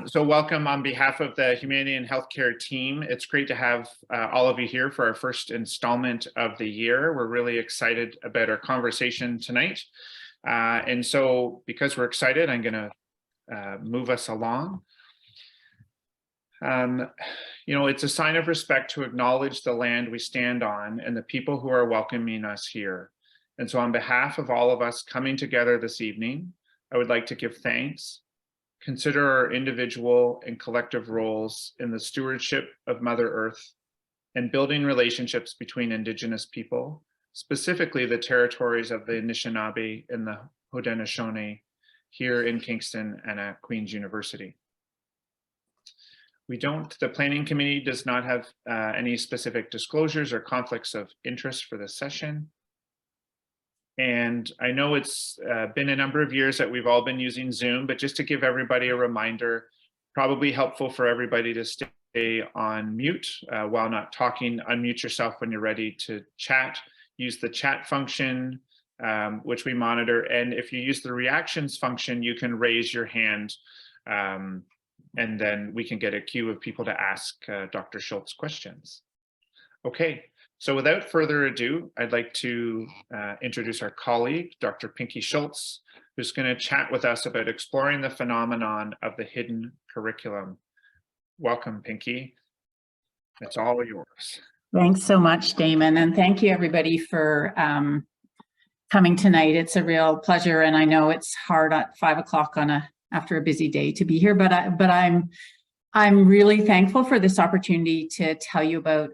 So welcome on behalf of the Humanity and Healthcare team. It's great to have all of you here for our first installment of the year. We're really excited about our conversation tonight. And so because we're excited, I'm going to move us along. It's a sign of respect to acknowledge the land we stand on and the people who are welcoming us here. And so on behalf of all of us coming together this evening, I would like to give thanks, consider our individual and collective roles in the stewardship of Mother Earth and building relationships between Indigenous people, specifically the territories of the Anishinaabe and the Haudenosaunee here in Kingston and at Queen's University. The Planning Committee does not have any specific disclosures or conflicts of interest for this session. And I know it's been a number of years that we've all been using Zoom, but just to give everybody a reminder, probably helpful for everybody to stay on mute while not talking. Unmute yourself when you're ready to chat. Use the chat function, which we monitor. And if you use the reactions function, you can raise your hand and then we can get a queue of people to ask Dr. Schultz questions. Okay. So without further ado, I'd like to introduce our colleague, Dr. Pinky Schultz, who's going to chat with us about exploring the phenomenon of the hidden curriculum. Welcome, Pinky. It's all yours. Thanks so much, Damon, and thank you everybody for coming tonight. It's a real pleasure, and I know it's hard at 5 o'clock after a busy day to be here, but I'm really thankful for this opportunity to tell you about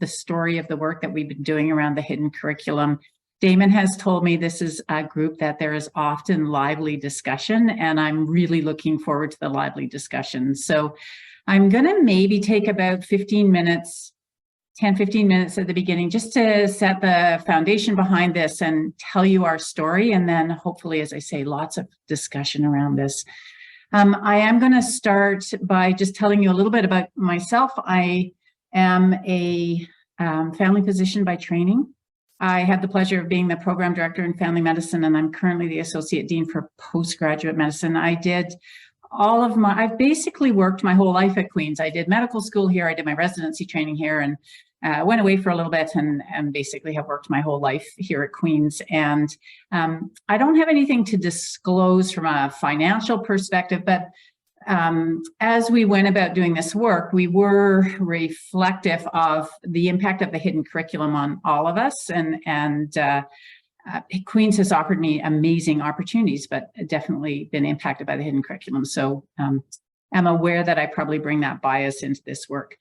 the story of the work that we've been doing around the hidden curriculum. Damon has told me this is a group that there is often lively discussion, and I'm really looking forward to the lively discussion. So I'm gonna maybe take about 15 minutes at the beginning, just to set the foundation behind this and tell you our story. And then hopefully, as I say, lots of discussion around this. I am gonna start by just telling you a little bit about myself. I am a family physician by training. I had the pleasure of being the program director in family medicine, and I'm currently the associate dean for postgraduate medicine. I've basically worked my whole life at Queen's. I did medical school here, I did my residency training here, and went away for a little bit and basically have worked my whole life here at Queen's. And I don't have anything to disclose from a financial perspective, but as we went about doing this work, we were reflective of the impact of the hidden curriculum on all of us. And Queen's has offered me amazing opportunities, but definitely been impacted by the hidden curriculum. So I'm aware that I probably bring that bias into this work.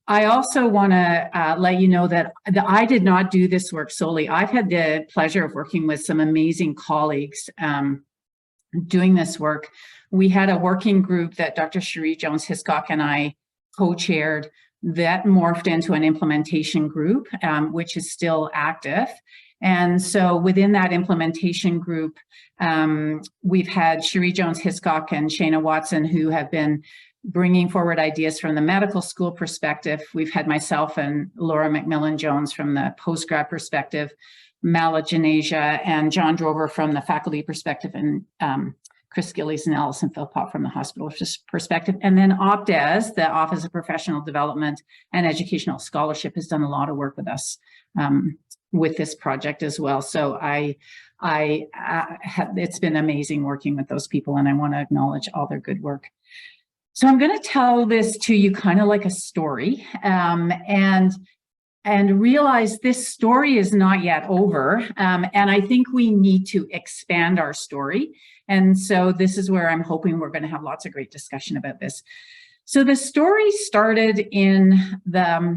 I also want to let you know that I did not do this work solely. I've had the pleasure of working with some amazing colleagues doing this work. We had a working group that Dr. Cherie Jones-Hiscock and I co-chaired that morphed into an implementation group, which is still active. And so within that implementation group, we've had Cherie Jones-Hiscock and Shana Watson, who have been bringing forward ideas from the medical school perspective. We've had myself and Laura McMillan-Jones from the postgrad perspective, Mala Janasia and John Drover from the faculty perspective, and Chris Gillies and Alison Philpott from the hospital perspective. And then OPDES, the Office of Professional Development and Educational Scholarship, has done a lot of work with us with this project as well. So it's been amazing working with those people, and I want to acknowledge all their good work. So I'm going to tell this to you kind of like a story, and realize this story is not yet over. And I think we need to expand our story. And so this is where I'm hoping we're going to have lots of great discussion about this. So the story started in the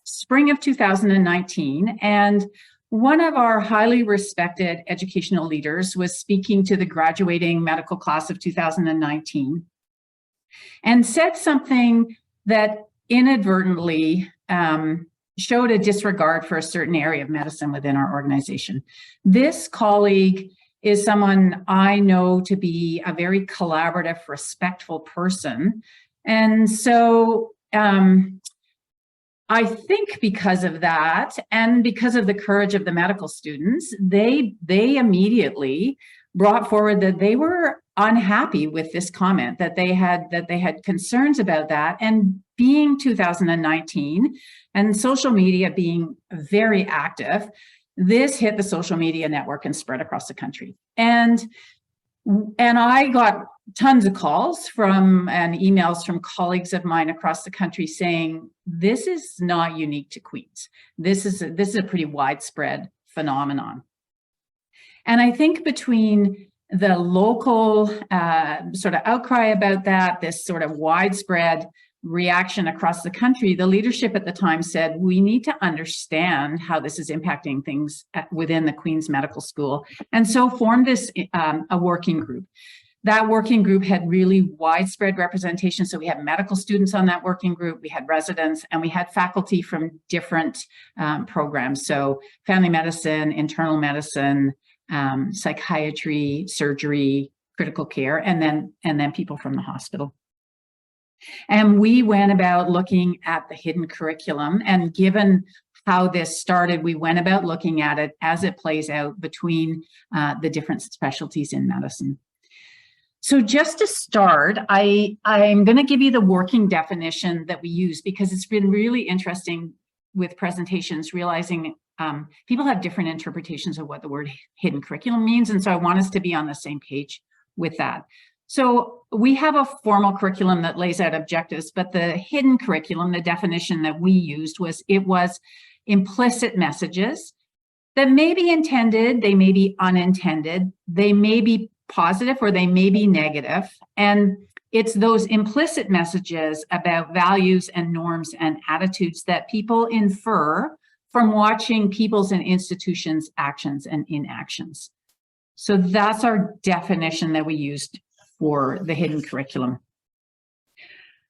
spring of 2019, and one of our highly respected educational leaders was speaking to the graduating medical class of 2019 and said something that inadvertently showed a disregard for a certain area of medicine within our organization. This colleague is someone I know to be a very collaborative, respectful person. And so I think because of that, and because of the courage of the medical students, they immediately brought forward that they were unhappy with this comment, that they had concerns about that. And being 2019 and social media being very active, this hit the social media network and spread across the country. And I got tons of calls from and emails from colleagues of mine across the country saying, this is not unique to Queens. This is a pretty widespread phenomenon. And I think between the local sort of outcry about that, this sort of widespread reaction across the country, the leadership at the time said, we need to understand how this is impacting things within the Queen's Medical School. And so formed this a working group. That working group had really widespread representation. So we had medical students on that working group, we had residents, and we had faculty from different programs. So family medicine, internal medicine, psychiatry, surgery, critical care, and then people from the hospital. And we went about looking at the hidden curriculum, and given how this started, we went about looking at it as it plays out between the different specialties in medicine. So just to start, I'm going to give you the working definition that we use, because it's been really interesting with presentations, realizing people have different interpretations of what the word hidden curriculum means. And so I want us to be on the same page with that. So we have a formal curriculum that lays out objectives, but the hidden curriculum, the definition that we used was, it was implicit messages that may be intended, they may be unintended, they may be positive or they may be negative. And it's those implicit messages about values and norms and attitudes that people infer from watching people's and institutions' actions and inactions. So that's our definition that we used for the hidden curriculum.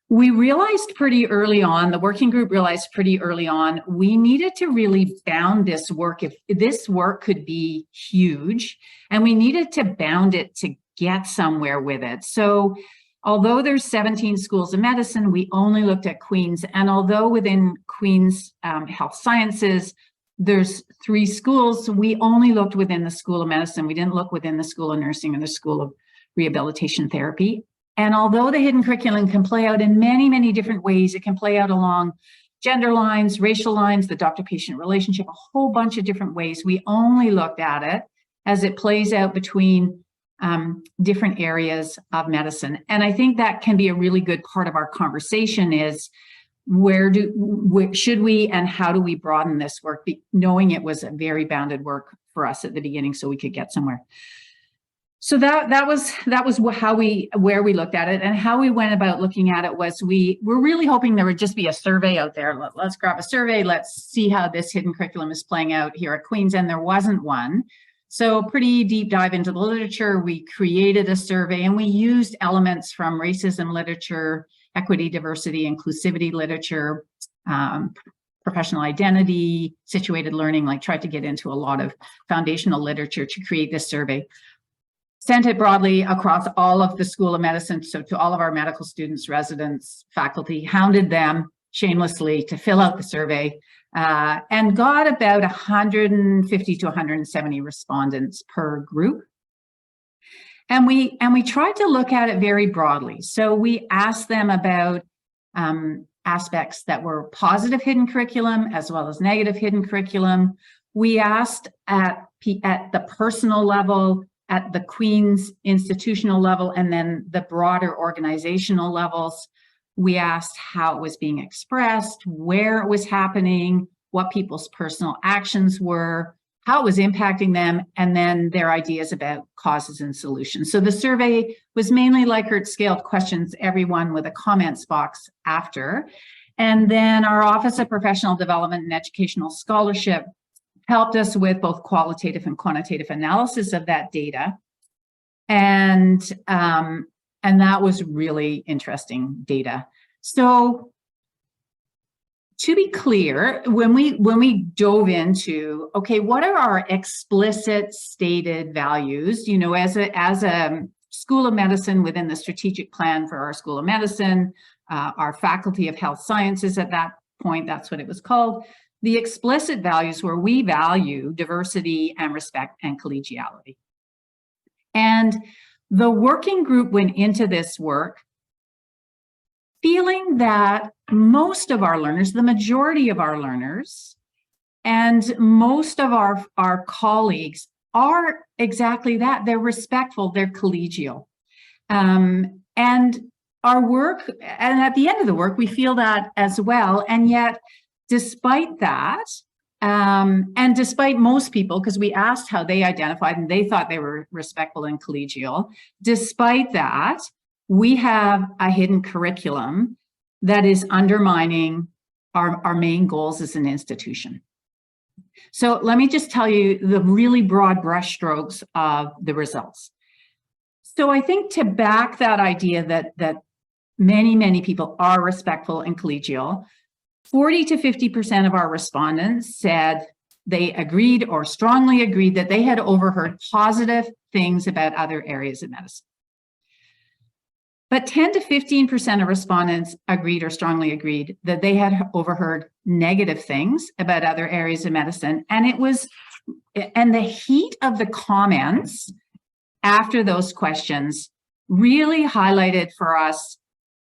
We realized pretty early on, the working group realized pretty early on, we needed to really bound this work. If this work could be huge, and we needed to bound it to get somewhere with it. So although there's 17 schools of medicine, we only looked at Queen's. And although within Queen's Health Sciences, there's 3 schools, we only looked within the School of Medicine. We didn't look within the School of Nursing or the School of Rehabilitation Therapy. And although the hidden curriculum can play out in many, many different ways, it can play out along gender lines, racial lines, the doctor-patient relationship, a whole bunch of different ways. We only looked at it as it plays out between different areas of medicine. And I think that can be a really good part of our conversation is, should we and how do we broaden this work, knowing it was a very bounded work for us at the beginning so we could get somewhere. So that was where we looked at it, and how we went about looking at it was we're really hoping there would just be a survey out there. Let's grab a survey. Let's see how this hidden curriculum is playing out here at Queen's, and there wasn't one. So pretty deep dive into the literature. We created a survey and we used elements from racism literature, equity, diversity, inclusivity literature, professional identity, situated learning, like tried to get into a lot of foundational literature to create this survey. Sent it broadly across all of the School of Medicine, so to all of our medical students, residents, faculty, hounded them shamelessly to fill out the survey, and got about 150 to 170 respondents per group. And we tried to look at it very broadly. So we asked them about aspects that were positive hidden curriculum as well as negative hidden curriculum. We asked at the personal level, at the Queen's institutional level, and then the broader organizational levels. We asked how it was being expressed, where it was happening, what people's personal actions were, how it was impacting them, and then their ideas about causes and solutions. So the survey was mainly Likert scaled questions, everyone with a comments box after. And then our Office of Professional Development and Educational Scholarship helped us with both qualitative and quantitative analysis of that data. And that was really interesting data. So to be clear, when we dove into, okay, what are our explicit stated values, you know, as a School of Medicine within the strategic plan for our School of Medicine, our Faculty of Health Sciences at that point, that's what it was called. The explicit values where we value diversity and respect and collegiality. And The working group went into this work feeling that most of our learners, the majority of our learners, and most of our colleagues are exactly that. They're respectful, they're collegial. And our work, and at the end of the work, we feel that as well. And yet, despite that, and despite most people, because we asked how they identified and they thought they were respectful and collegial, despite that, we have a hidden curriculum that is undermining our main goals as an institution. So let me just tell you the really broad brushstrokes of the results. So I think to back that idea that many people are respectful and collegial, 40 to 50% of our respondents said they agreed or strongly agreed that they had overheard positive things about other areas of medicine. But 10 to 15% of respondents agreed or strongly agreed that they had overheard negative things about other areas of medicine. And the heat of the comments after those questions really highlighted for us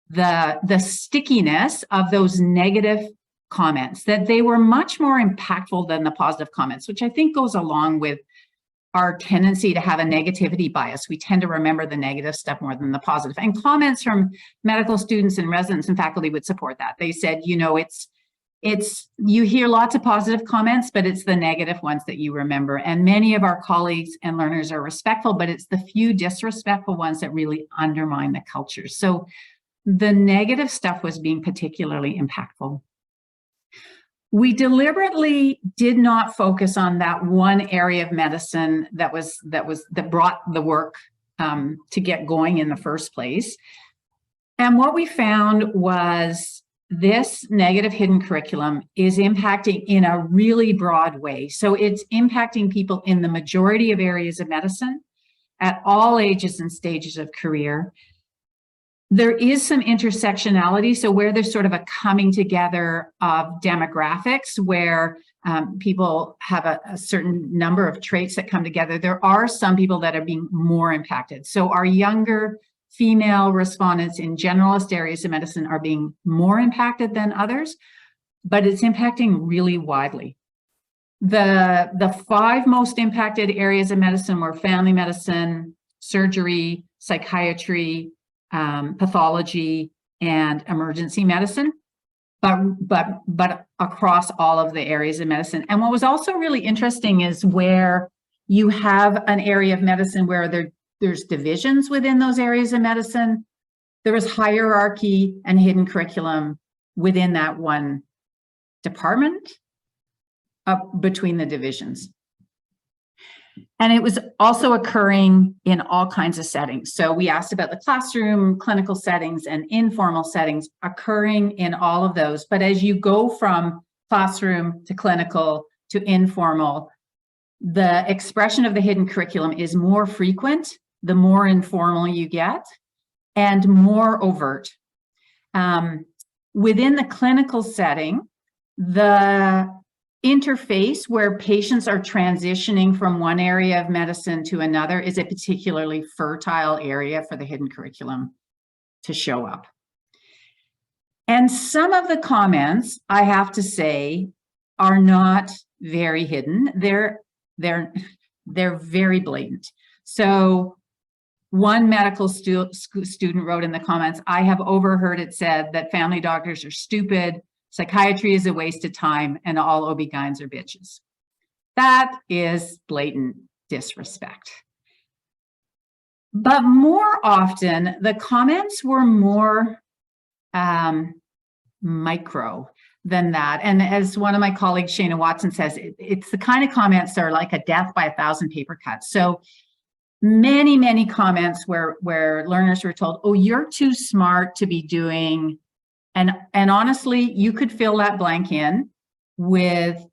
the stickiness of those negative comments, that they were much more impactful than the positive comments, which I think goes along with our tendency to have a negativity bias. We tend to remember the negative stuff more than the positive. And comments from medical students and residents and faculty would support that. They said, you know, you hear lots of positive comments, but it's the negative ones that you remember. And many of our colleagues and learners are respectful, but it's the few disrespectful ones that really undermine the culture. So the negative stuff was being particularly impactful. We deliberately did not focus on that one area of medicine that brought the work to get going in the first place. And what we found was this negative hidden curriculum is impacting in a really broad way. So it's impacting people in the majority of areas of medicine at all ages and stages of career. There is some intersectionality, so where there's sort of a coming together of demographics where people have a certain number of traits that come together, there are some people that are being more impacted. So our younger female respondents in generalist areas of medicine are being more impacted than others, but it's impacting really widely. The 5 most impacted areas of medicine were family medicine, surgery, psychiatry, pathology, and emergency medicine, but across all of the areas of medicine. And what was also really interesting is where you have an area of medicine where there's divisions within those areas of medicine, there is hierarchy and hidden curriculum within that one department between the divisions. And it was also occurring in all kinds of settings. So we asked about the classroom, clinical settings, and informal settings occurring in all of those. But as you go from classroom to clinical to informal, the expression of the hidden curriculum is more frequent, the more informal you get, and more overt. Within the clinical setting, the interface where patients are transitioning from one area of medicine to another is a particularly fertile area for the hidden curriculum to show up. And some of the comments, I have to say, are not very hidden. They're very blatant. So one medical student wrote in the comments, I have overheard it said that family doctors are stupid, psychiatry is a waste of time, and all OB-GYNs are bitches. That is blatant disrespect. But more often, the comments were more micro than that. And as one of my colleagues, Shana Watson, says, it's the kind of comments that are like a death by 1,000 paper cuts. So many comments where learners were told, oh, you're too smart to be doing. And honestly, you could fill that blank in with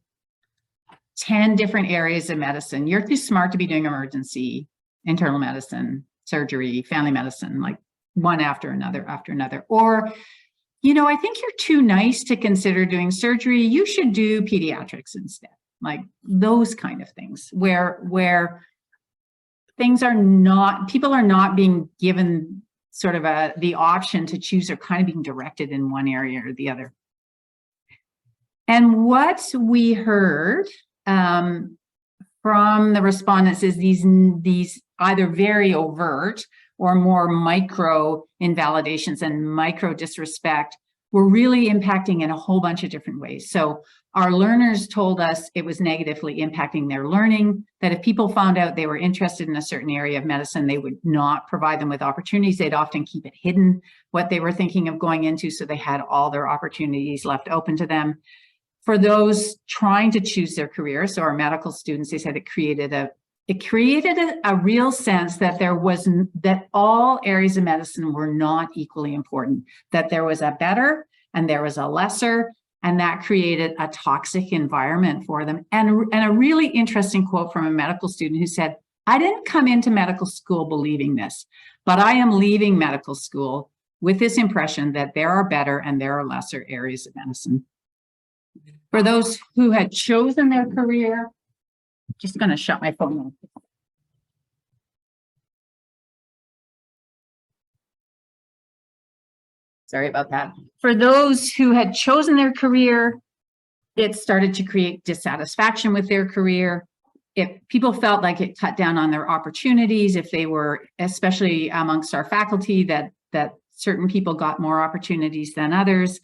10 different areas of medicine. You're too smart to be doing emergency, internal medicine, surgery, family medicine, like one after another after another. Or, you know, I think you're too nice to consider doing surgery. You should do pediatrics instead. Like those kind of things where people are not being given sort of the option to choose. They're kind of being directed in one area or the other. And what we heard from the respondents is these either very overt or more micro invalidations and micro disrespect were really impacting in a whole bunch of different ways. So our learners told us it was negatively impacting their learning, that if people found out they were interested in a certain area of medicine, they would not provide them with opportunities. They'd often keep it hidden what they were thinking of going into, so they had all their opportunities left open to them. For those trying to choose their career, so our medical students, they said it created a real sense that that all areas of medicine were not equally important, that there was a better and there was a lesser, and that created a toxic environment for them. And a really interesting quote from a medical student who said, I didn't come into medical school believing this, but I am leaving medical school with this impression that there are better and there are lesser areas of medicine. For those who had chosen their career, just going to shut my phone off. Sorry about that. For those who had chosen their career, it started to create dissatisfaction with their career. If people felt like it cut down on their opportunities, if they were, especially amongst our faculty, that certain people got more opportunities than others,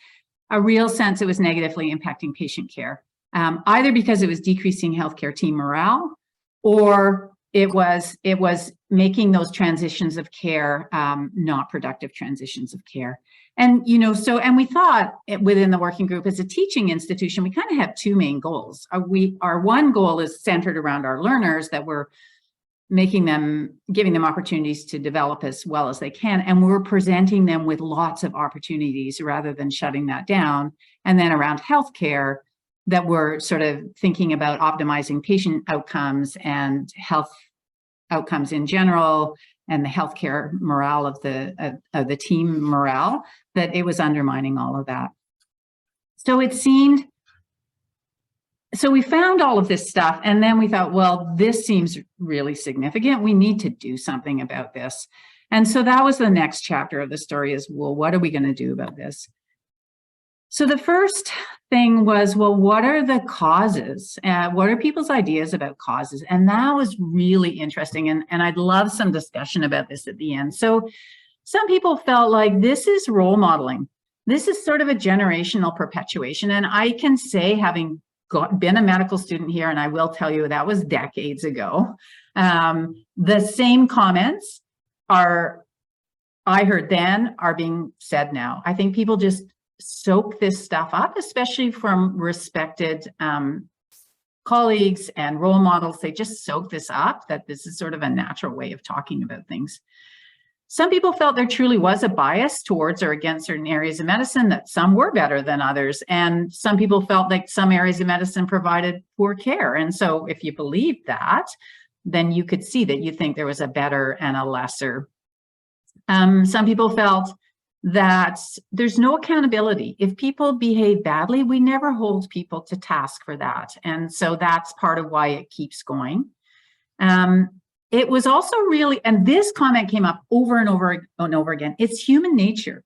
a real sense it was negatively impacting patient care. Either because it was decreasing healthcare team morale, or it was making those transitions of care not productive transitions of care. And and we thought within the working group, as a teaching institution, we kind of have two main goals. Our one goal is centered around our learners, that we're giving them opportunities to develop as well as they can, and we're presenting them with lots of opportunities rather than shutting that down. And then around healthcare, that we're sort of thinking about optimizing patient outcomes and health outcomes in general, and the healthcare morale of the team morale, that it was undermining all of that. So we found all of this stuff, and then we thought, well, this seems really significant. We need to do something about this. And so that was the next chapter of the story, is, well, what are we going to do about this? So the first thing was, well, what are the causes? What are people's ideas about causes? And that was really interesting. And I'd love some discussion about this at the end. So some people felt like this is role modeling. This is sort of a generational perpetuation. And I can say, having been a medical student here, and I will tell you that was decades ago, the same comments I heard then are being said now. I think people just soak this stuff up, especially from respected colleagues and role models. They just soak this up, that this is sort of a natural way of talking about things. Some people felt there truly was a bias towards or against certain areas of medicine, that some were better than others. And some people felt like some areas of medicine provided poor care. And so if you believe that, then you could see that you think there was a better and a lesser. Some people felt that there's no accountability. If people behave badly, we never hold people to task for that. And so that's part of why it keeps going. It was also really, and this comment came up over and over and over again, it's human nature.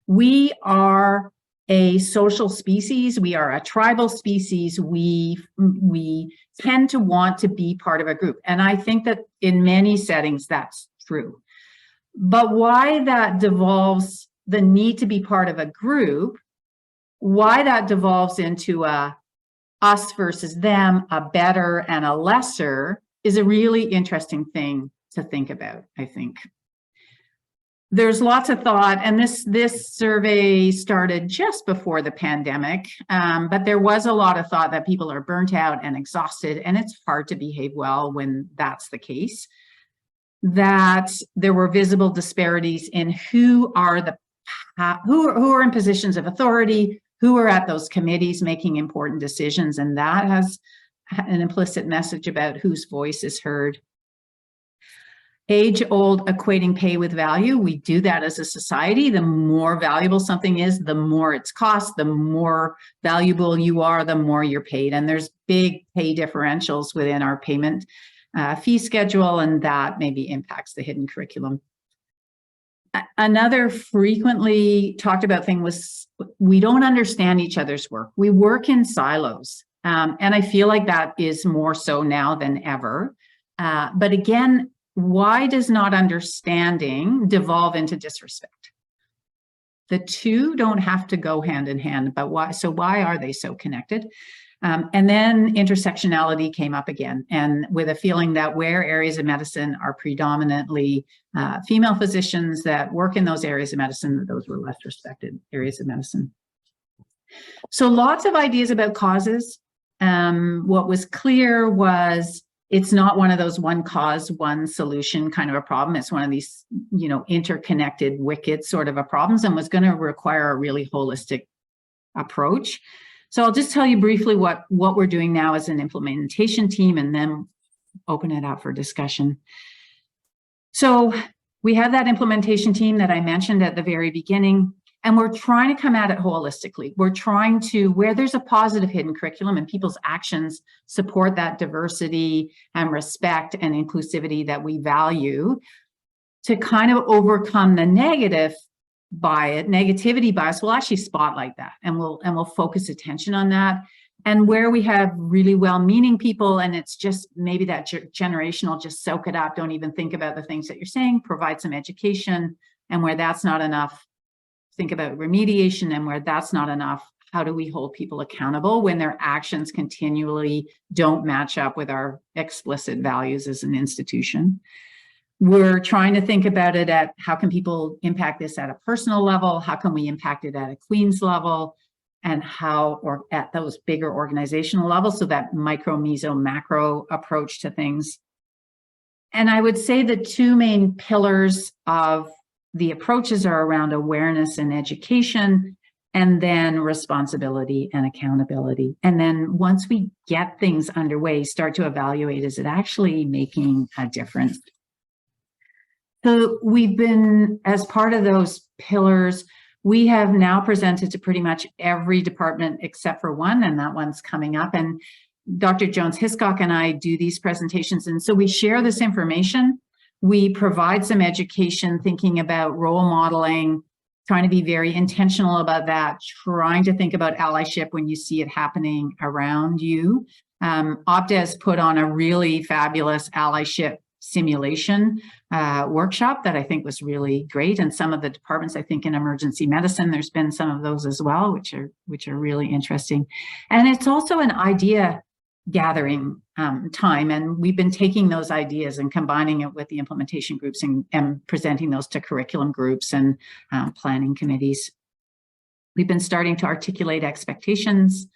We are a social species. We are a tribal species. We tend to want to be part of a group. And I think that in many settings, that's true. But why that devolves, the need to be part of a group, why that devolves into a us versus them, a better and a lesser, is a really interesting thing to think about, I think. There's lots of thought, and this survey started just before the pandemic, but there was a lot of thought that people are burnt out and exhausted, and it's hard to behave well when that's the case. That there were visible disparities in who are in positions of authority, who are at those committees making important decisions, and that has an implicit message about whose voice is heard. Age-old equating pay with value, we do that as a society. The more valuable something is, the more it's cost, the more valuable you are, the more you're paid. And there's big pay differentials within our payment fee schedule, and that maybe impacts the hidden curriculum. Another frequently talked about thing was we don't understand each other's work. We work in silos. And I feel like that is more so now than ever. But again, why does not understanding devolve into disrespect? The two don't have to go hand in hand, but why? So why are they so connected? And then intersectionality came up again, and with a feeling that where areas of medicine are predominantly female physicians that work in those areas of medicine, those were less respected areas of medicine. So lots of ideas about causes. What was clear was it's not one of those one cause, one solution kind of a problem. It's one of these, you know, interconnected, wicked sort of a problems, and was going to require a really holistic approach. So I'll just tell you briefly what we're doing now as an implementation team, and then open it up for discussion. So we have that implementation team that I mentioned at the very beginning, and we're trying to come at it holistically. We're trying to, where there's a positive hidden curriculum and people's actions support that diversity and respect and inclusivity that we value, to kind of overcome the negativity bias, we'll actually spotlight that, and we'll focus attention on that. And where we have really well-meaning people, and it's just maybe that generational, just soak it up, don't even think about the things that you're saying, provide some education. And where that's not enough, think about remediation. And where that's not enough, how do we hold people accountable when their actions continually don't match up with our explicit values as an institution? We're trying to think about it at how can people impact this at a personal level? How can we impact it at a Queen's level? And how, or at those bigger organizational levels, so that micro, meso, macro approach to things. And I would say the two main pillars of the approaches are around awareness and education, and then responsibility and accountability. And then once we get things underway, start to evaluate, is it actually making a difference? So we've been, as part of those pillars, we have now presented to pretty much every department except for one, and that one's coming up. And Dr. Jones-Hiscock and I do these presentations, and so we share this information. We provide some education, thinking about role modeling, trying to be very intentional about that, trying to think about allyship when you see it happening around you. Opta has put on a really fabulous allyship simulation workshop that I think was really great. And some of the departments, I think in emergency medicine, there's been some of those as well, which are really interesting. And it's also an idea gathering time. And we've been taking those ideas and combining it with the implementation groups and presenting those to curriculum groups and planning committees. We've been starting to articulate expectations.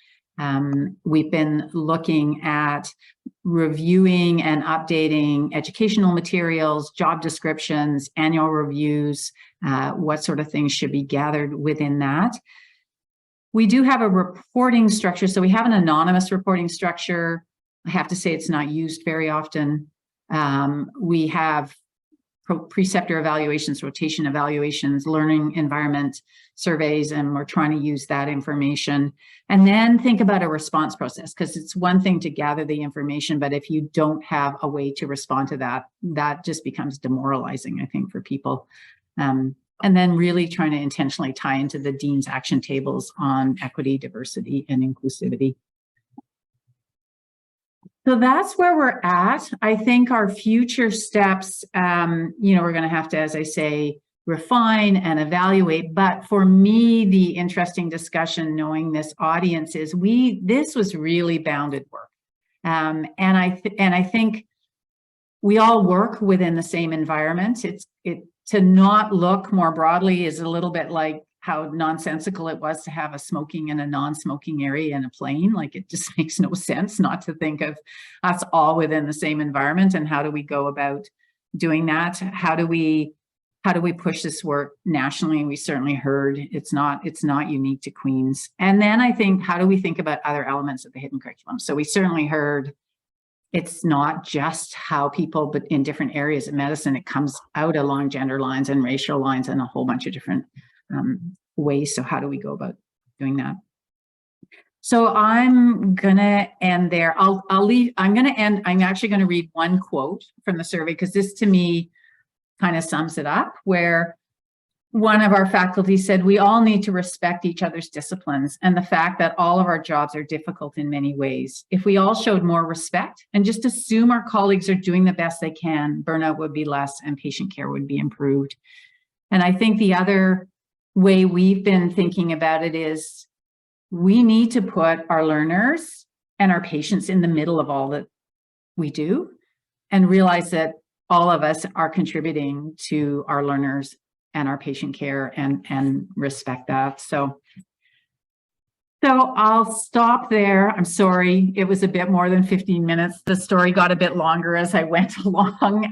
We've been looking at reviewing and updating educational materials, job descriptions, annual reviews, what sort of things should be gathered within that. We do have a reporting structure. So we have an anonymous reporting structure. I have to say it's not used very often. We have preceptor evaluations, rotation evaluations, learning environment surveys, and we're trying to use that information. And then think about a response process, because it's one thing to gather the information, but if you don't have a way to respond to that, that just becomes demoralizing, I think, for people. And then really trying to intentionally tie into the Dean's action tables on equity, diversity, and inclusivity. So that's where we're at. I think our future steps, we're going to have to, as I say, refine and evaluate. But for me, the interesting discussion, knowing this audience, is this was really bounded work, and I think we all work within the same environment. To not look more broadly is a little bit like how nonsensical it was to have a smoking and a non-smoking area in a plane. Like, it just makes no sense not to think of us all within the same environment. And how do we go about doing that? How do we push this work nationally? We certainly heard it's not unique to Queen's. And then I think, how do we think about other elements of the hidden curriculum? So we certainly heard it's not just how people, but in different areas of medicine, it comes out along gender lines and racial lines and a whole bunch of different ways. So how do we go about doing that? So I'm gonna end there. I'm actually gonna read one quote from the survey, because this to me kind of sums it up, where one of our faculty said, we all need to respect each other's disciplines and the fact that all of our jobs are difficult in many ways. If we all showed more respect and just assume our colleagues are doing the best they can, burnout would be less and patient care would be improved. And I think the other way we've been thinking about it is we need to put our learners and our patients in the middle of all that we do, and realize that all of us are contributing to our learners and our patient care, and respect that. So I'll stop there. I'm sorry, it was a bit more than 15 minutes. The story got a bit longer as I went along,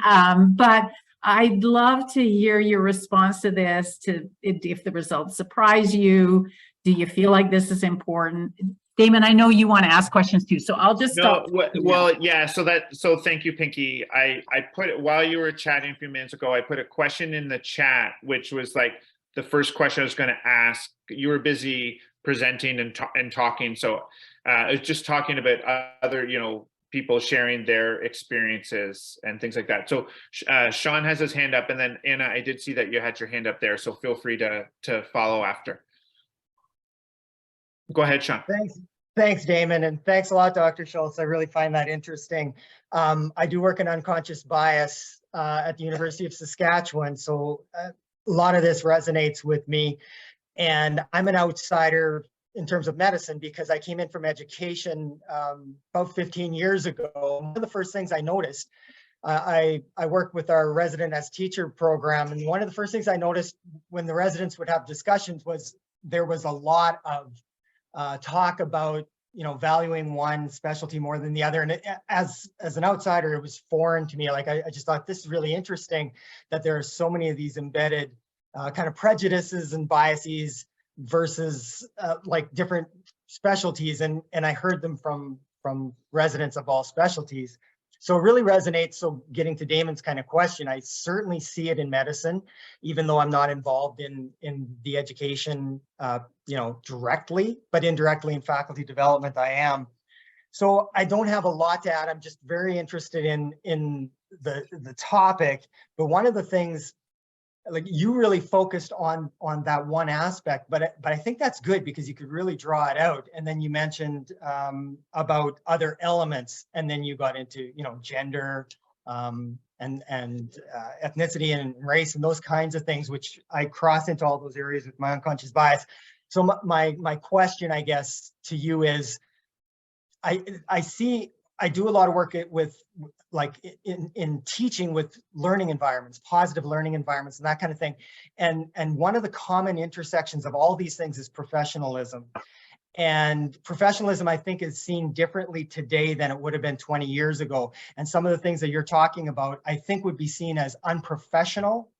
but I'd love to hear your response to this, if the results surprise you. Do you feel like this is important? Damon, I know you want to ask questions too, so I'll just stop. Well, yeah. So thank you, Pinky. I put it while you were chatting a few minutes ago. I put a question in the chat, which was like the first question I was going to ask. You were busy presenting and talking, so I was just talking about other, people sharing their experiences and things like that. So Sean has his hand up, and then Anna, I did see that you had your hand up there, so feel free to follow after. Go ahead, Sean. Thanks, Damon, and thanks a lot, Dr. Schultz. I really find that interesting. I do work in unconscious bias at the University of Saskatchewan, so a lot of this resonates with me. And I'm an outsider in terms of medicine because I came in from education about 15 years ago. One of the first things I noticed, I worked with our resident as teacher program, and one of the first things I noticed when the residents would have discussions was there was a lot of talk about, valuing one specialty more than the other. And as an outsider, it was foreign to me. Like, I just thought this is really interesting that there are so many of these embedded kind of prejudices and biases versus like different specialties. And I heard them from residents of all specialties. So it really resonates. So getting to Damon's kind of question, I certainly see it in medicine, even though I'm not involved in the education, directly, but indirectly in faculty development, I am. So I don't have a lot to add. I'm just very interested in the topic. But one of the things, like, you really focused on that one aspect, but I think that's good because you could really draw it out. And then you mentioned about other elements, and then you got into gender and ethnicity and race and those kinds of things, which I cross into all those areas with my unconscious bias. So my question, I guess, to you is, I do a lot of work with in teaching with learning environments, positive learning environments, and that kind of thing. And one of the common intersections of all these things is professionalism. And professionalism, I think, is seen differently today than it would have been 20 years ago. And some of the things that you're talking about, I think, would be seen as unprofessional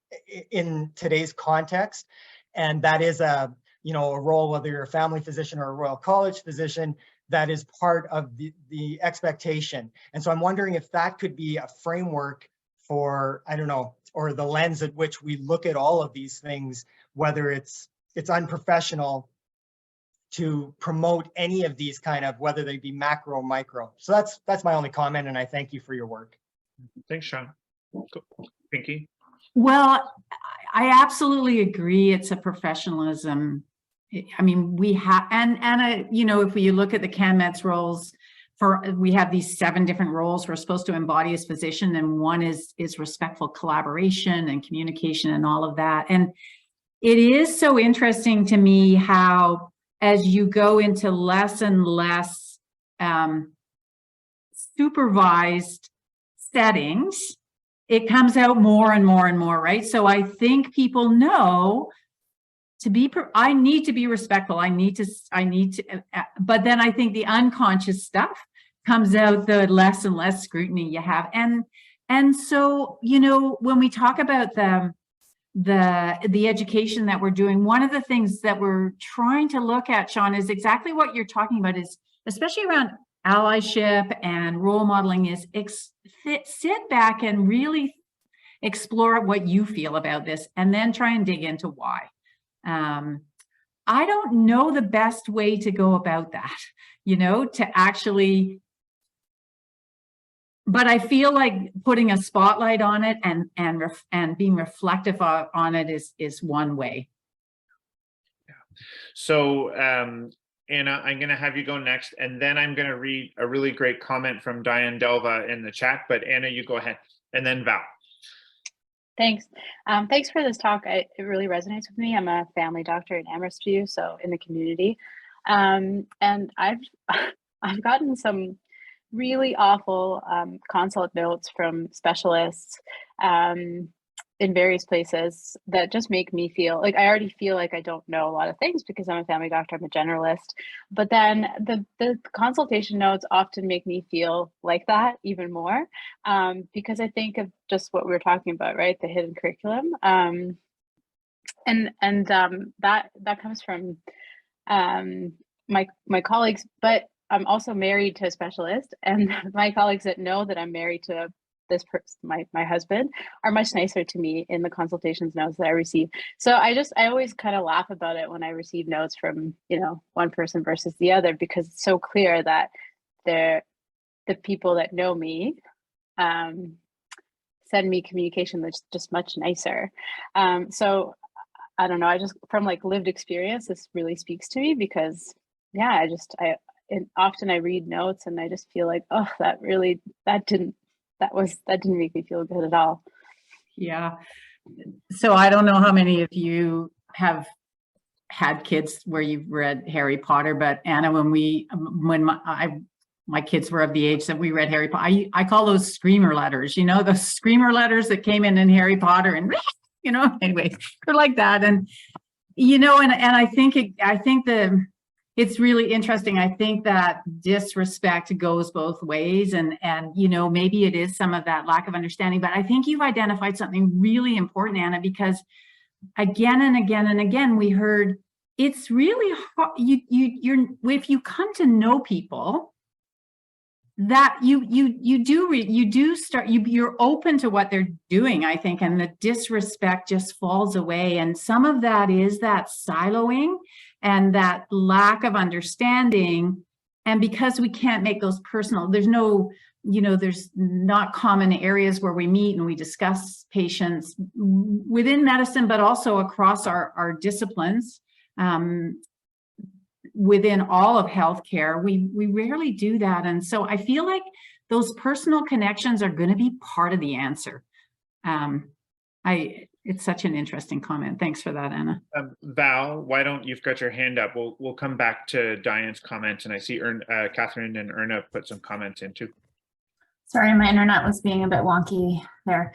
in today's context. And that is a role, whether you're a family physician or a Royal College physician, that is part of the expectation. And so I'm wondering if that could be a framework for, I don't know, or the lens at which we look at all of these things, whether it's unprofessional to promote any of these kind of, whether they be macro or micro. So that's my only comment, and I thank you for your work. Thanks, Sean. Pinky? Well, I absolutely agree. It's a professionalism. I mean, we have, and if we look at the CanMed's roles, we have these 7 different roles we're supposed to embody as physician, and one is respectful collaboration and communication and all of that. And it is so interesting to me how, as you go into less and less supervised settings, it comes out more and more and more, right? So I think people know I need to be respectful. I need to, but then I think the unconscious stuff comes out the less and less scrutiny you have. And so, when we talk about the education that we're doing, one of the things that we're trying to look at, Sean, is exactly what you're talking about, is especially around allyship and role modeling, is sit back and really explore what you feel about this, and then try and dig into why. I don't know the best way to go about that, you know, to actually, but I feel like putting a spotlight on it and being reflective on it is one way. So, Anna, I'm going to have you go next, and then I'm going to read a really great comment from Diane Delva in the chat, but Anna, you go ahead, and then Val. Thanks. Thanks for this talk. It really resonates with me. I'm a family doctor in Amherst View, so in the community. And I've gotten some really awful consult notes from specialists in various places that just make me feel like I already feel like I don't know a lot of things because I'm a family doctor, I'm a generalist. But then the consultation notes often make me feel like that even more because I think of just what we were talking about, right? The hidden curriculum. That comes from my colleagues, but I'm also married to a specialist, and my colleagues that know that I'm married to this person, my husband, are much nicer to me in the consultations notes that I receive. So I always kind of laugh about it when I receive notes from, you know, one person versus the other, because it's so clear that the people that know me send me communication that's just much nicer. So I don't know, I just, from like lived experience, this really speaks to me because, yeah, and often I read notes and I just feel like, oh, that didn't make me feel good at all. Yeah. So I don't know how many of you have had kids where you've read Harry Potter, but Anna, when my kids were of the age that we read Harry Potter, I call those screamer letters, you know, the screamer letters that came in Harry Potter, and you know, anyway, they're like that. And, you know, and I think it's really interesting. I think that disrespect goes both ways, and you know, maybe it is some of that lack of understanding, but I think you've identified something really important, Anna, because again and again and again, we heard it's really hard. If you come to know people, that you're open to what they're doing, I think, and the disrespect just falls away. And some of that is that siloing and that lack of understanding. And because we can't make those personal, there's no, you know, there's not common areas where we meet and we discuss patients within medicine, but also across our disciplines. Within all of healthcare, we rarely do that. And so I feel like those personal connections are going to be part of the answer. It's such an interesting comment. Thanks for that, Anna. Val, why don't you've got your hand up? We'll come back to Diane's comments, and I see Catherine and Erna put some comments in too. Sorry, my internet was being a bit wonky there.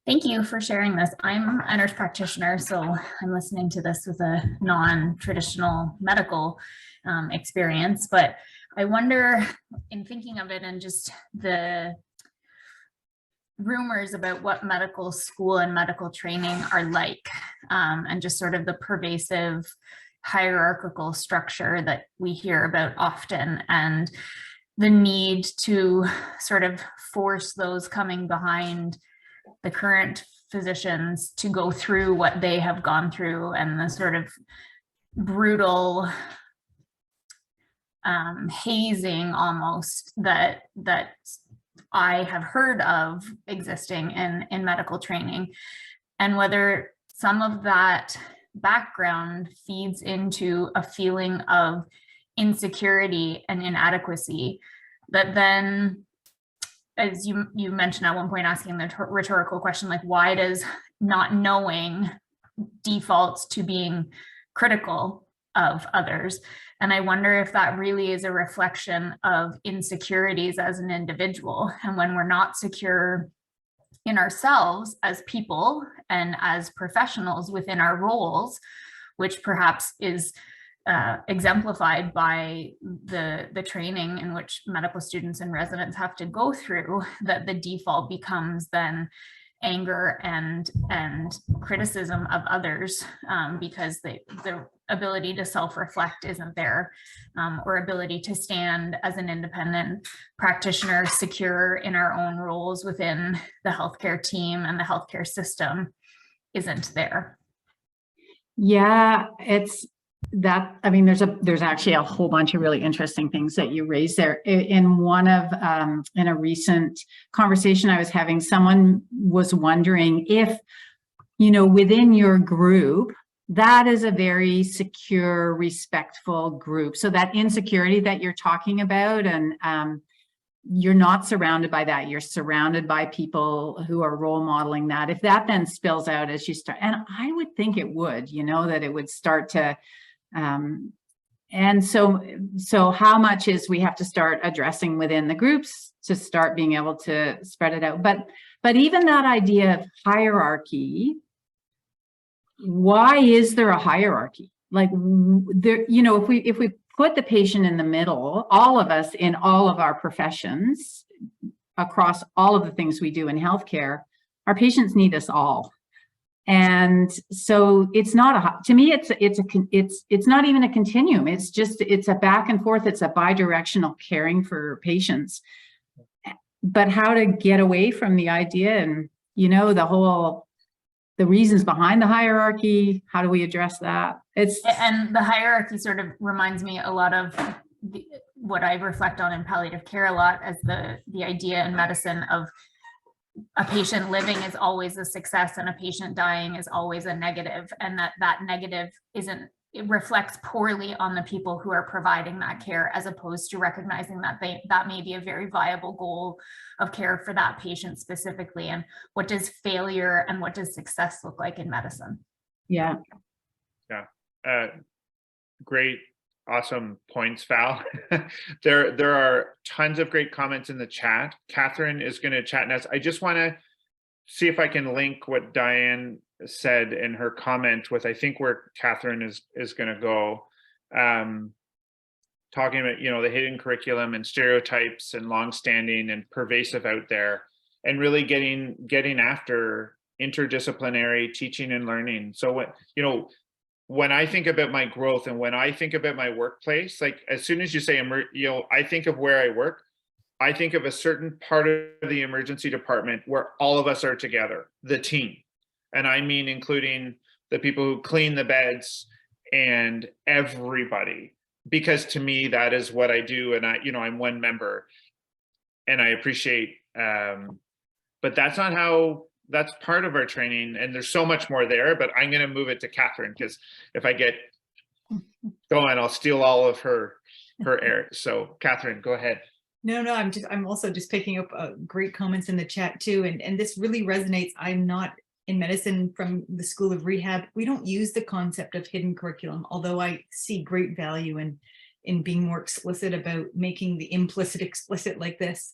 Thank you for sharing this. I'm a nurse practitioner, so I'm listening to this with a non-traditional medical experience, but I wonder, in thinking of it and just the rumors about what medical school and medical training are like, and just sort of the pervasive hierarchical structure that we hear about often, and the need to sort of force those coming behind the current physicians to go through what they have gone through, and the sort of brutal hazing almost that I have heard of existing in medical training, and whether some of that background feeds into a feeling of insecurity and inadequacy that then, as you mentioned at one point, asking the rhetorical question, like, why does not knowing defaults to being critical of others? And I wonder if that really is a reflection of insecurities as an individual. And when we're not secure in ourselves as people and as professionals within our roles, which perhaps is exemplified by the training in which medical students and residents have to go through, that the default becomes then anger and criticism of others, because the ability to self-reflect isn't there, or ability to stand as an independent practitioner, secure in our own roles within the healthcare team and the healthcare system, isn't there. Yeah, it's that, I mean, there's actually a whole bunch of really interesting things that you raised there. In one of, in a recent conversation I was having, someone was wondering if, within your group, that is a very secure, respectful group. So that insecurity that you're talking about, and you're not surrounded by that. You're surrounded by people who are role modeling that. If that then spills out as you start, and I would think it would, that it would start to, and so how much is we have to start addressing within the groups to start being able to spread it out. But even that idea of hierarchy, why is there a hierarchy? Like there, if we put the patient in the middle, all of us in all of our professions, across all of the things we do in healthcare, our patients need us all. And so it's not to me, it's not even a continuum. It's a back and forth. It's a bi-directional caring for patients. But how to get away from the idea and, the reasons behind the hierarchy, how do we address that? And the hierarchy sort of reminds me a lot of what I reflect on in palliative care a lot, as the idea in medicine of a patient living is always a success and a patient dying is always a negative, and that negative it reflects poorly on the people who are providing that care, as opposed to recognizing that that may be a very viable goal of care for that patient specifically. And what does failure and what does success look like in medicine? Yeah. Great, awesome points, Val. There are tons of great comments in the chat. Catherine is going to chat now. I just want to see if I can link what Diane said in her comment with, I think, where Catherine is going to go, talking about, the hidden curriculum and stereotypes and longstanding and pervasive out there, and really getting after interdisciplinary teaching and learning. So when I think about my growth and when I think about my workplace, like as soon as you say, I think of where I work, I think of a certain part of the emergency department where all of us are together, the team. And I mean, including the people who clean the beds and everybody, because to me, that is what I do. And I'm one member and I appreciate, but that's not how, that's part of our training. And there's so much more there, but I'm going to move it to Catherine, because if I get going, I'll steal all of her air. So Catherine, go ahead. No, I'm also just picking up great comments in the chat too. And this really resonates. I'm not in medicine from the School of Rehab. We don't use the concept of hidden curriculum, although I see great value in being more explicit about making the implicit explicit like this.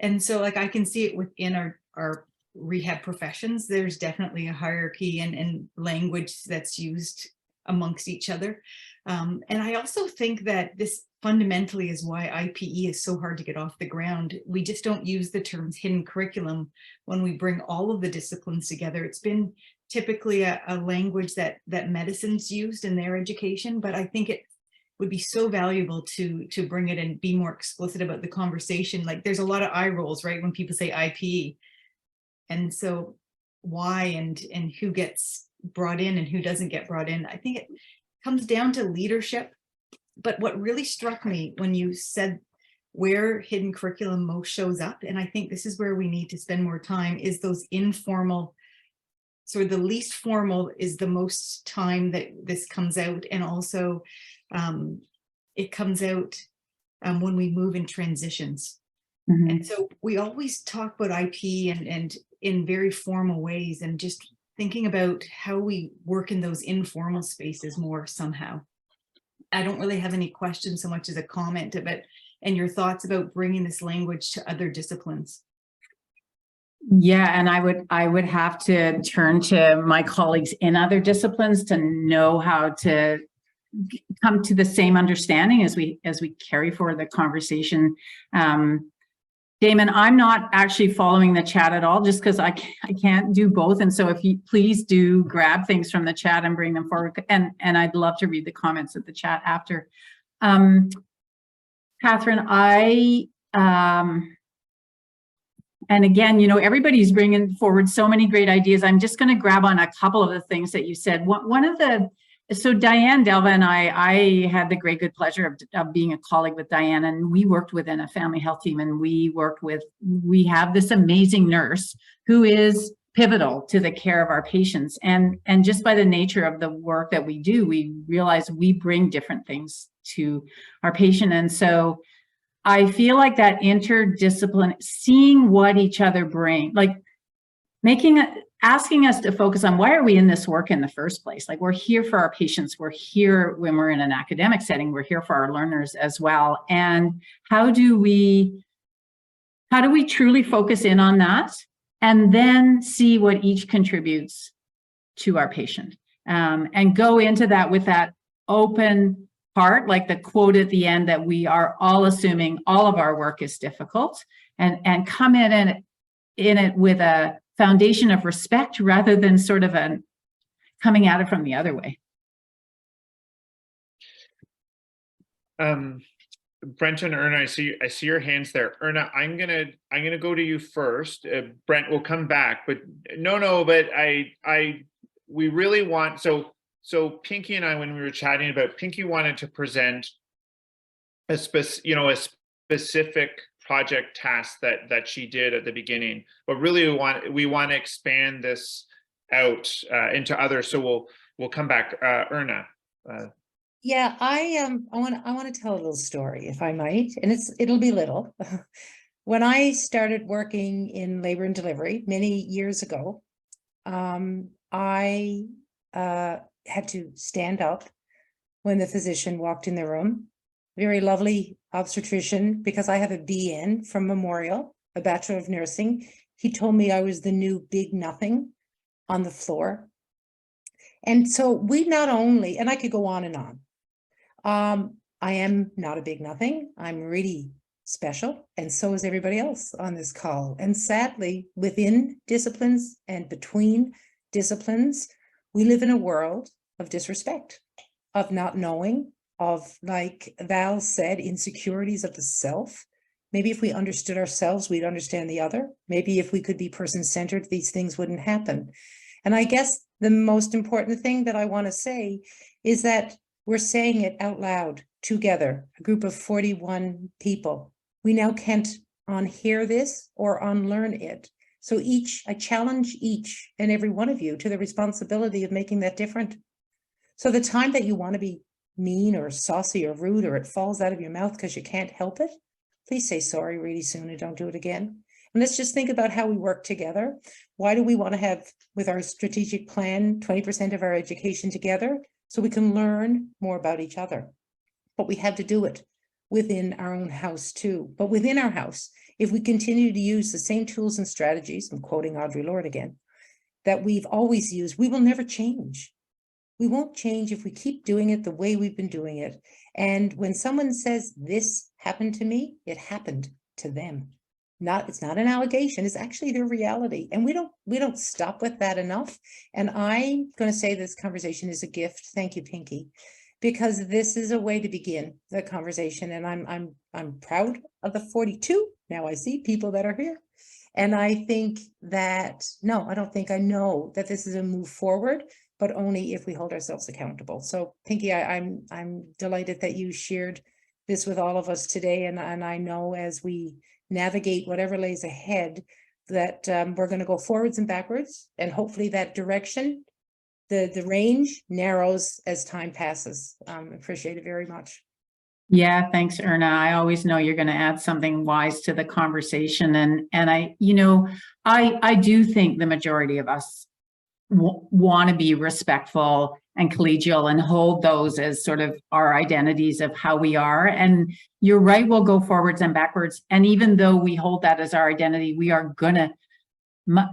And so I can see it within our rehab professions. There's definitely a hierarchy and language that's used amongst each other. And I also think that this fundamentally is why IPE is so hard to get off the ground. We just don't use the terms hidden curriculum when we bring all of the disciplines together. It's been typically a language that medicine's used in their education, but I think it would be so valuable to bring it and be more explicit about the conversation. Like there's a lot of eye rolls, right, when people say IPE. And so why and who gets brought in and who doesn't get brought in. I think it comes down to leadership. But what really struck me when you said where hidden curriculum most shows up, and I think this is where we need to spend more time, is those informal, sort of the least formal is the most time that this comes out. And also it comes out when we move in transitions. Mm-hmm. And so we always talk about IP and in very formal ways, and just thinking about how we work in those informal spaces more somehow. I don't really have any questions so much as a comment about, and your thoughts about bringing this language to other disciplines. Yeah, and I would have to turn to my colleagues in other disciplines to know how to come to the same understanding as we carry forward the conversation. Damon, I'm not actually following the chat at all, just because I can't do both. And so if you please do grab things from the chat and bring them forward. And I'd love to read the comments of the chat after. Catherine, again, you know, everybody's bringing forward so many great ideas. I'm just going to grab on a couple of the things that you said. So Diane Delva and I had the great good pleasure of being a colleague with Diane, and we worked within a family health team, and we have this amazing nurse who is pivotal to the care of our patients. And just by the nature of the work that we do, we realize we bring different things to our patient. And so I feel like that interdiscipline, seeing what each other bring, like asking us to focus on why are we in this work in the first place? Like, we're here for our patients. We're here when we're in an academic setting. We're here for our learners as well. And how do we truly focus in on that and then see what each contributes to our patient, and go into that with that open part, like the quote at the end, that we are all assuming all of our work is difficult, and come in it with a foundation of respect rather than sort of a coming at it from the other way. Brent and Erna, I see your hands there. Erna, I'm gonna go to you first. Brent will come back, but we really want, so Pinky and I, when we were chatting about, Pinky wanted to present a specific project task that she did at the beginning, but really we want to expand this out into others. So we'll come back. Erna. Yeah, I want to tell a little story, if I might, and it'll be little. When I started working in labor and delivery many years ago, I had to stand up when the physician walked in the room. Very lovely obstetrician, because I have a BN from Memorial, a Bachelor of Nursing. He told me I was the new big nothing on the floor. And so we not only, and I could go on and on. I am not a big nothing. I'm really special, and so is everybody else on this call. And sadly, within disciplines and between disciplines, we live in a world of disrespect, of not knowing, of, like Val said, insecurities of the self. Maybe if we understood ourselves, we'd understand the other. Maybe if we could be person-centered, these things wouldn't happen. And I guess the most important thing that I want to say is that we're saying it out loud together, a group of 41 people. We now can't unhear this or unlearn it. So I challenge each and every one of you to the responsibility of making that different. So the time that you want to be mean or saucy or rude, or it falls out of your mouth because you can't help it, please say sorry really soon and don't do it again. And let's just think about how we work together. Why do we want to have, with our strategic plan, 20% of our education together? So we can learn more about each other. But we have to do it within our own house too. But within our house, if we continue to use the same tools and strategies, I'm quoting Audre Lorde again, that we've always used, we will never change. We won't change if we keep doing it the way we've been doing it. And when someone says, this happened to me, it happened to them. It's not an allegation, it's actually their reality. And we don't stop with that enough. And I'm going to say this conversation is a gift. Thank you, Pinky, because this is a way to begin the conversation. And I'm proud of the 42. Now I see people that are here. And I think that, I know that this is a move forward, but only if we hold ourselves accountable. So Pinky, I'm delighted that you shared this with all of us today. And I know as we navigate whatever lays ahead, that we're going to go forwards and backwards, and hopefully that direction, the range narrows as time passes. Appreciate it very much. Yeah, thanks, Erna. I always know you're going to add something wise to the conversation. And I do think the majority of us want to be respectful and collegial and hold those as sort of our identities of how we are. And you're right, we'll go forwards and backwards. And even though we hold that as our identity, we are gonna muck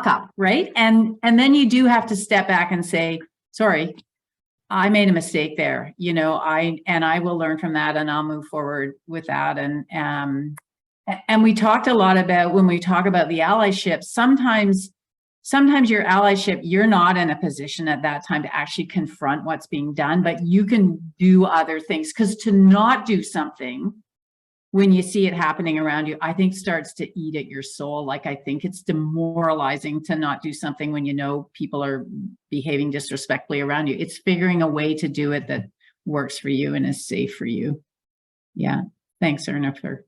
up, right? And then you do have to step back and say, sorry, I made a mistake there. I will learn from that, and I'll move forward with that. And we talked a lot about, when we talk about the allyship, sometimes your allyship, you're not in a position at that time to actually confront what's being done, but you can do other things, because to not do something when you see it happening around you, I think starts to eat at your soul. Like, I think it's demoralizing to not do something when you know people are behaving disrespectfully around you. It's figuring a way to do it that works for you and is safe for you. Yeah. Thanks, Erna, for.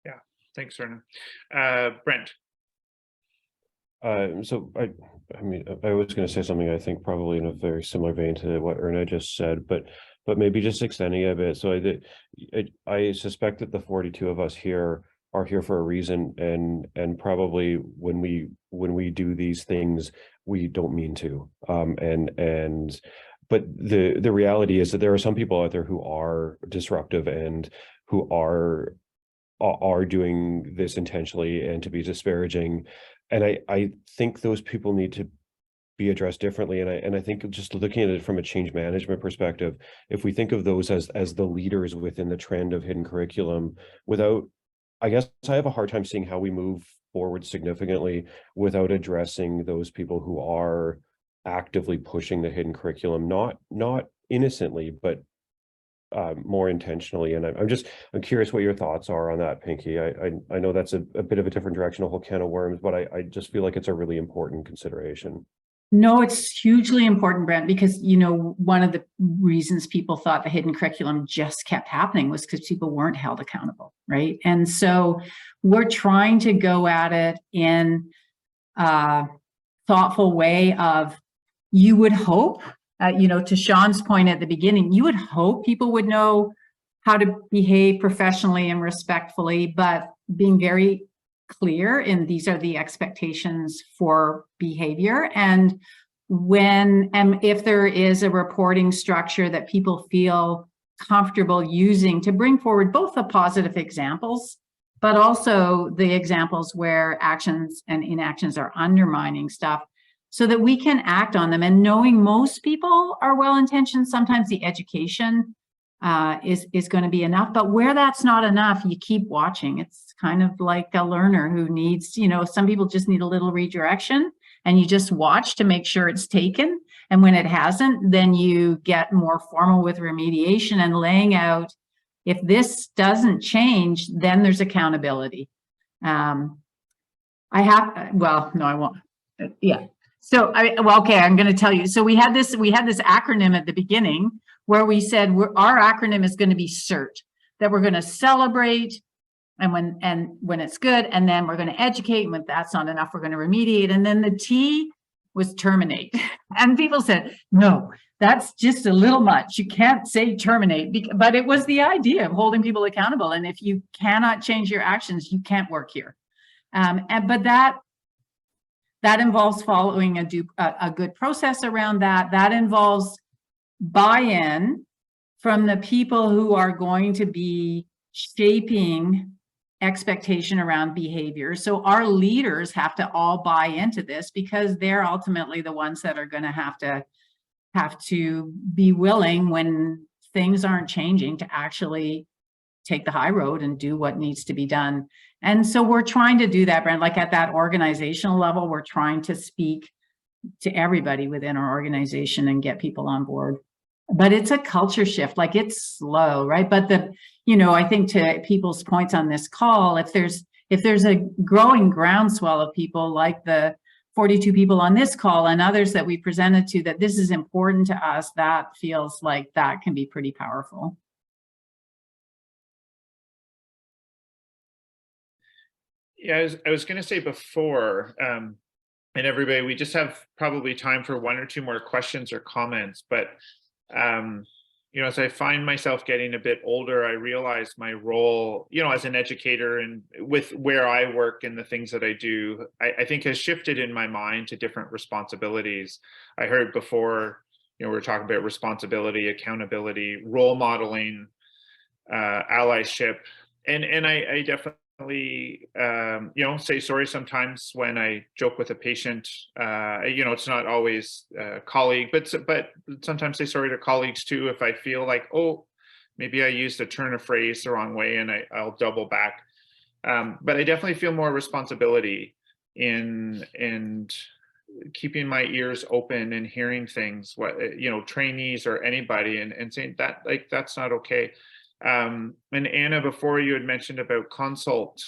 Yeah. Thanks, Erna. Brent. So I mean, I was going to say something, I think probably in a very similar vein to what Erna just said, but maybe just extending it a bit. So I suspect that the 42 of us here are here for a reason, and probably when we do these things, we don't mean to. But the reality is that there are some people out there who are disruptive and who are doing this intentionally and to be disparaging. And I think those people need to be addressed differently. And I think just looking at it from a change management perspective, if we think of those as the leaders within the trend of hidden curriculum, I guess I have a hard time seeing how we move forward significantly without addressing those people who are actively pushing the hidden curriculum, not innocently, but more intentionally. And I'm curious what your thoughts are on that, Pinky. I know that's a bit of a different direction, a whole can of worms, but I just feel like it's a really important consideration. No, it's hugely important, Brent, because, you know, one of the reasons people thought the hidden curriculum just kept happening was because people weren't held accountable, right? And so we're trying to go at it in a thoughtful way of, you would hope, you know, to Sean's point at the beginning, you would hope people would know how to behave professionally and respectfully, but being very clear in these are the expectations for behavior. And if there is a reporting structure that people feel comfortable using to bring forward both the positive examples, but also the examples where actions and inactions are undermining stuff, so that we can act on them. And knowing most people are well-intentioned, sometimes the education is going to be enough. But where that's not enough, you keep watching. It's kind of like a learner who needs, you know, some people just need a little redirection, and you just watch to make sure it's taken. And when it hasn't, then you get more formal with remediation and laying out, if this doesn't change, then there's accountability. I won't. Yeah. So okay, I'm going to tell you. So we had this acronym at the beginning where we said our acronym is going to be CERT, that we're going to celebrate and when it's good, and then we're going to educate, and when that's not enough, we're going to remediate. And then the T was terminate. And people said, no, that's just a little much. You can't say terminate, but it was the idea of holding people accountable. And if you cannot change your actions, you can't work here. But that involves following a good process around that. That involves buy-in from the people who are going to be shaping expectation around behavior. So our leaders have to all buy into this, because they're ultimately the ones that are going to have to be willing, when things aren't changing, to actually take the high road and do what needs to be done. And so we're trying to do that, Brent, like at that organizational level, we're trying to speak to everybody within our organization and get people on board. But it's a culture shift, like it's slow, right? But I think to people's points on this call, if there's a growing groundswell of people like the 42 people on this call and others that we presented to, that this is important to us, that feels like that can be pretty powerful. Yeah, I was going to say before, and everybody, we just have probably time for one or two more questions or comments, but as I find myself getting a bit older, I realize my role, as an educator and with where I work and the things that I do, I think has shifted in my mind to different responsibilities. I heard before, we were talking about responsibility, accountability, role modeling, allyship, and I definitely say sorry sometimes when I joke with a patient. It's not always a colleague, but sometimes say sorry to colleagues too if I feel like, oh, maybe I used a turn of phrase the wrong way, and I'll double back. But I definitely feel more responsibility in keeping my ears open and hearing things, what trainees or anybody, and saying that, like, that's not okay. And Anna, before you had mentioned about consult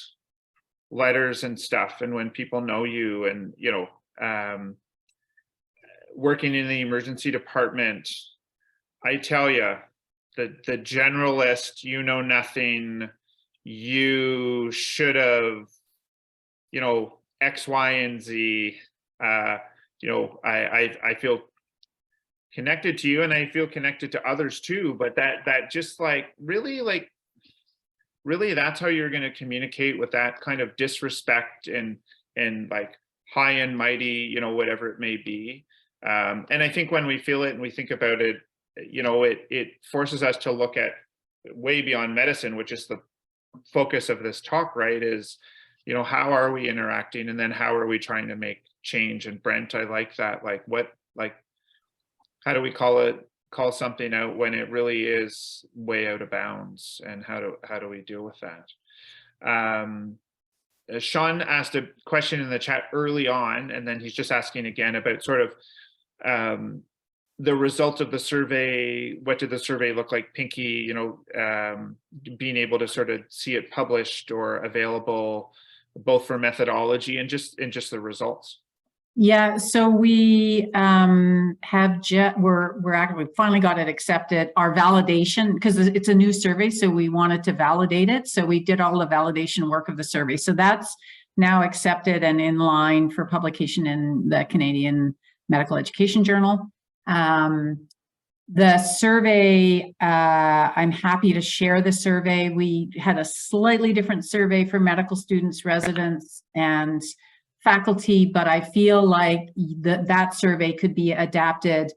letters and stuff, and when people know you, and working in the emergency department, I tell you, the generalist, you know nothing, you should have, X, Y, and Z. I feel connected to you, and I feel connected to others too. But that just really, that's how you're going to communicate, with that kind of disrespect and like high and mighty, whatever it may be. And I think when we feel it and we think about it, it forces us to look at way beyond medicine, which is the focus of this talk, right? Is, how are we interacting, and then how are we trying to make change? And Brent, I like that. How do we call something out when it really is way out of bounds, and how do we deal with that? Sean asked a question in the chat early on, and then he's just asking again about sort of the result of the survey. What did the survey look like, Pinky? Being able to sort of see it published or available, both for methodology and just the results. Yeah, so we we're actually finally got it accepted. Our validation, because it's a new survey, so we wanted to validate it. So we did all the validation work of the survey. So that's now accepted and in line for publication in the Canadian Medical Education Journal. The survey, I'm happy to share the survey. We had a slightly different survey for medical students, residents, and faculty, but I feel like that survey could be adapted.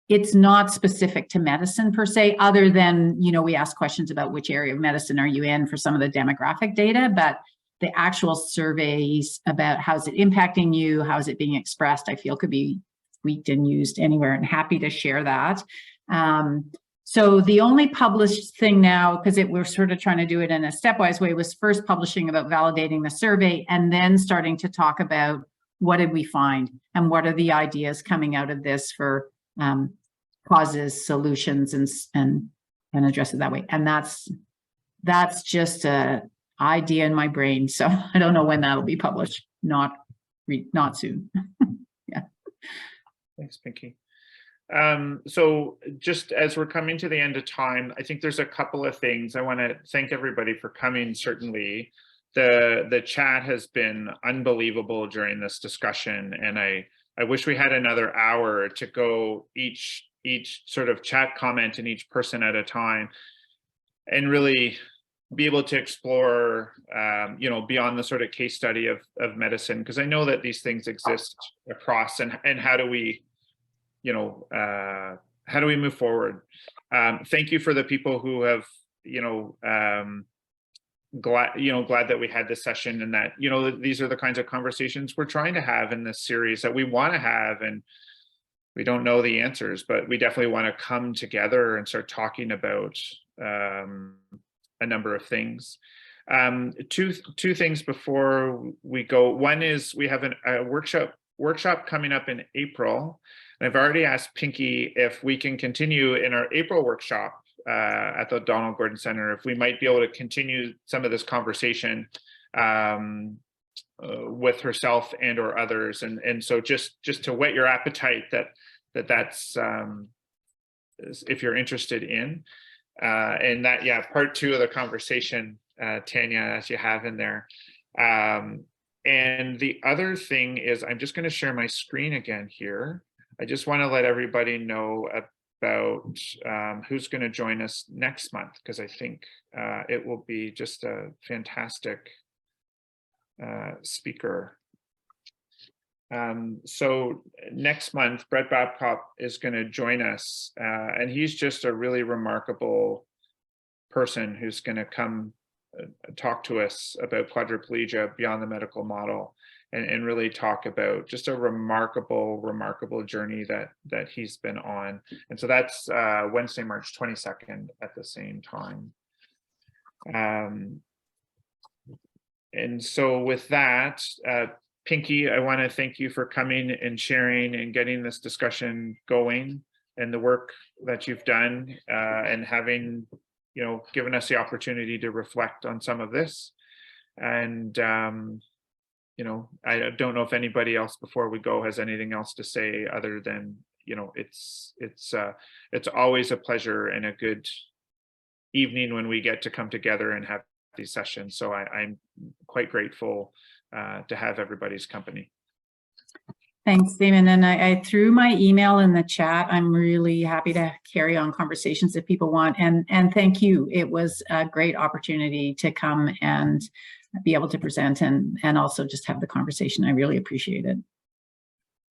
It's not specific to medicine per se, other than, we ask questions about which area of medicine are you in for some of the demographic data, but the actual surveys about how's it impacting you, how's it being expressed, I feel could be tweaked and used anywhere, and happy to share that. So the only published thing now, because we're sort of trying to do it in a stepwise way, was first publishing about validating the survey, and then starting to talk about what did we find and what are the ideas coming out of this for causes, solutions, and address it that way. And that's just a idea in my brain. So I don't know when that'll be published. Not soon. Yeah. Thanks, Pinky. So just as we're coming to the end of time, I think there's a couple of things. I want to thank everybody for coming. Certainly, the chat has been unbelievable during this discussion, and I wish we had another hour to go each sort of chat comment and each person at a time, and really be able to explore, beyond the sort of case study of medicine, because I know that these things exist across, and how do we, how do we move forward? Thank you for the people who have, glad that we had this session, and that, these are the kinds of conversations we're trying to have in this series, that we want to have, and we don't know the answers, but we definitely want to come together and start talking about a number of things. Two things before we go. One is we have a workshop coming up in April. And I've already asked Pinky if we can continue in our April workshop at the Donald Gordon Center, if we might be able to continue some of this conversation with herself and or others. And so just to whet your appetite, that's if you're interested in. And that, yeah, part 2 of the conversation, Tanya, as you have in there. And the other thing is, I'm just going to share my screen again here. I just want to let everybody know about who's going to join us next month, because I think it will be just a fantastic speaker. So next month, Brett Babcock is going to join us, and he's just a really remarkable person who's going to come talk to us about quadriplegia beyond the medical model, and really talk about just a remarkable journey that he's been on. And so that's Wednesday, March 22nd at the same time. And so with that, Pinky, I want to thank you for coming and sharing and getting this discussion going, and the work that you've done, and having you know, given us the opportunity to reflect on some of this. And, you know, I don't know if anybody else before we go has anything else to say other than, you know, it's always a pleasure and a good evening when we get to come together and have these sessions. So I'm quite grateful to have everybody's company. Thanks, Damon. And I threw my email in the chat. I'm really happy to carry on conversations if people want. And thank you. It was a great opportunity to come and be able to present and also just have the conversation. I really appreciate it.